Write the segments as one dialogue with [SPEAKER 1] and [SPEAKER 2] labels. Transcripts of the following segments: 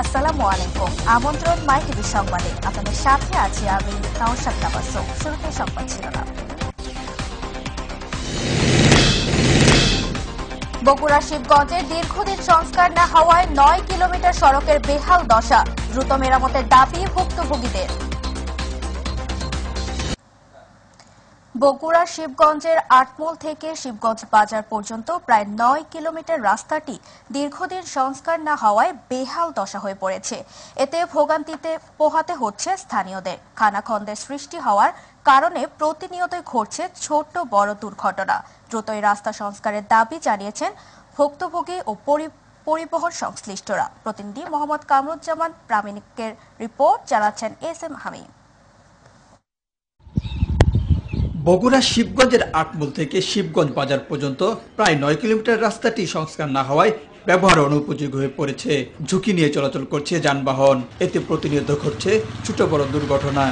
[SPEAKER 1] আসসালামু আলাইকুম। আমন্ত্রণ মাই টিভি সংবাদে আপনাদের সাথে আছি আমি নওশাদ তাবাসসুম। শুরুতে সংবাদ শিরোনাম। বগুড়া শিবগঞ্জের দীর্ঘদিন সংস্কার না হওয়ায় ৯ কিলোমিটার সড়কের বেহাল দশা, দ্রুত মেরামতের দাবি ভুক্তভোগীদের। বগুড়া শিবগঞ্জের আটমূল থেকে শিবগঞ্জ বাজার পর্যন্ত প্রায় ৯ কিলোমিটার রাস্তাটি দীর্ঘদিন সংস্কার না হওয়ায় বেহাল দশা হয়ে পড়েছে। এতে ভোগান্তিতে পোহাতে হচ্ছে স্থানীয়দের। খানাখন্দের সৃষ্টি হওয়ার কারণে প্রতিনিয়তই ঘটছে ছোট বড় দুর্ঘটনা। দ্রুত এই রাস্তা সংস্কারের দাবি জানিয়েছেন ভুক্তভোগী ও পরিবহন সংশ্লিষ্টরা। প্রতিনিধি মোহাম্মদ কামরুজ্জামান প্রামাণিকের রিপোর্ট, জানাচ্ছেন এস এম হামিম।
[SPEAKER 2] বগুড়া শিবগঞ্জের আটমূল থেকে শিবগঞ্জ বাজার পর্যন্ত প্রায় ৯ কিলোমিটার রাস্তাটি সংস্কার না হওয়ায় ব্যবহার অনুপযোগী হয়ে পড়েছে। ঝুঁকি নিয়ে চলাচল করছে যানবাহন, এতে প্রতিনিয়ত ঘটছে ছোট বড় দুর্ঘটনা।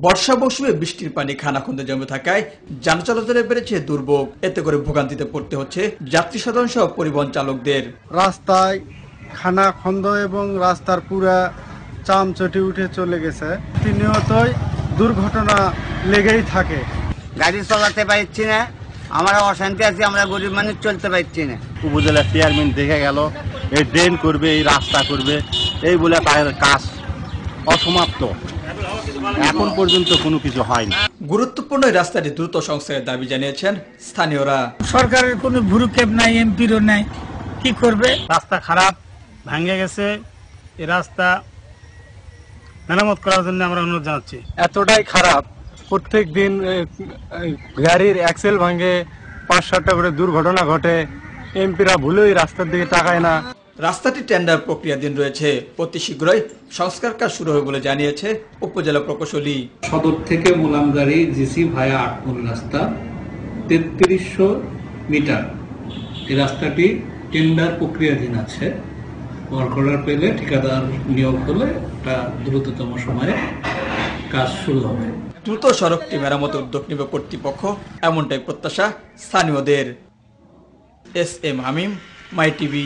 [SPEAKER 2] বর্ষা মৌসুমে বৃষ্টির পানি খানাখন্দে জমে থাকায় যান চলাচলে বেড়েছে দুর্ভোগ। এতে করে ভোগান্তিতে পড়তে হচ্ছে যাত্রী সাধারণ সহ পরিবহন চালকদের।
[SPEAKER 3] রাস্তায় খানাখন্দ এবং রাস্তার পুরা চাম চটে উঠে চলে গেছে। প্রতিনিয়তই দুর্ঘটনা লেগেই থাকে।
[SPEAKER 4] গাড়ি চালাতে পারছি না, আমরা অশান্তি আছি, আমরা গরিব মানুষ চলতে পারছি না।
[SPEAKER 5] উপজেলা চেয়ারম্যান দেখে গেল এই ড্রেন করবে, এই রাস্তা করবে, এই বলে তার কাজ অসমাপ্ত, এখন পর্যন্ত কোনো কিছু হয়নি।
[SPEAKER 2] গুরুত্বপূর্ণ এই রাস্তাটি দ্রুত সংস্কারের দাবি জানিয়েছেন স্থানীয়রা।
[SPEAKER 6] সরকারের কোনো ভ্রুক্ষেপ নাই, এমপিরও নাই, কি করবে?
[SPEAKER 7] রাস্তা খারাপ, ভাঙে গেছে। এই রাস্তা মেরামত করার জন্য আমরা অনুরোধ জানাচ্ছি।
[SPEAKER 3] এতটাই খারাপ, প্রত্যেক দিন গাড়ির অ্যাক্সেল ভাঙে, ৫-৭টা করে দুর্ঘটনা ঘটে। এমপিরা ভুলেই রাস্তার দিকে তাকায় না।
[SPEAKER 2] রাস্তাটি টেন্ডার প্রক্রিয়াধীন রয়েছে, অতি শীঘ্রই সংস্কার কাজ শুরু হবে বলে জানিয়েছে উপজেলা প্রকৌশলী।
[SPEAKER 8] সদর থেকে মোলামগাড়ি জিসি ভায়া আটমূল রাস্তা ৩৩০০ মিটার। এই রাস্তাটি টেন্ডার প্রক্রিয়াধীন আছে। ওয়ার্ক অর্ডার পেলে ঠিকাদার নিয়োগ হলে এটা দ্রুততম সময়ে কাজ শুরু হবে।
[SPEAKER 2] দ্রুত সড়কটি মেরামতের উদ্যোগ নেবে কর্তৃপক্ষ, এমনটাই প্রত্যাশা স্থানীয়দের। এস এম হামিম, মাই টিভি।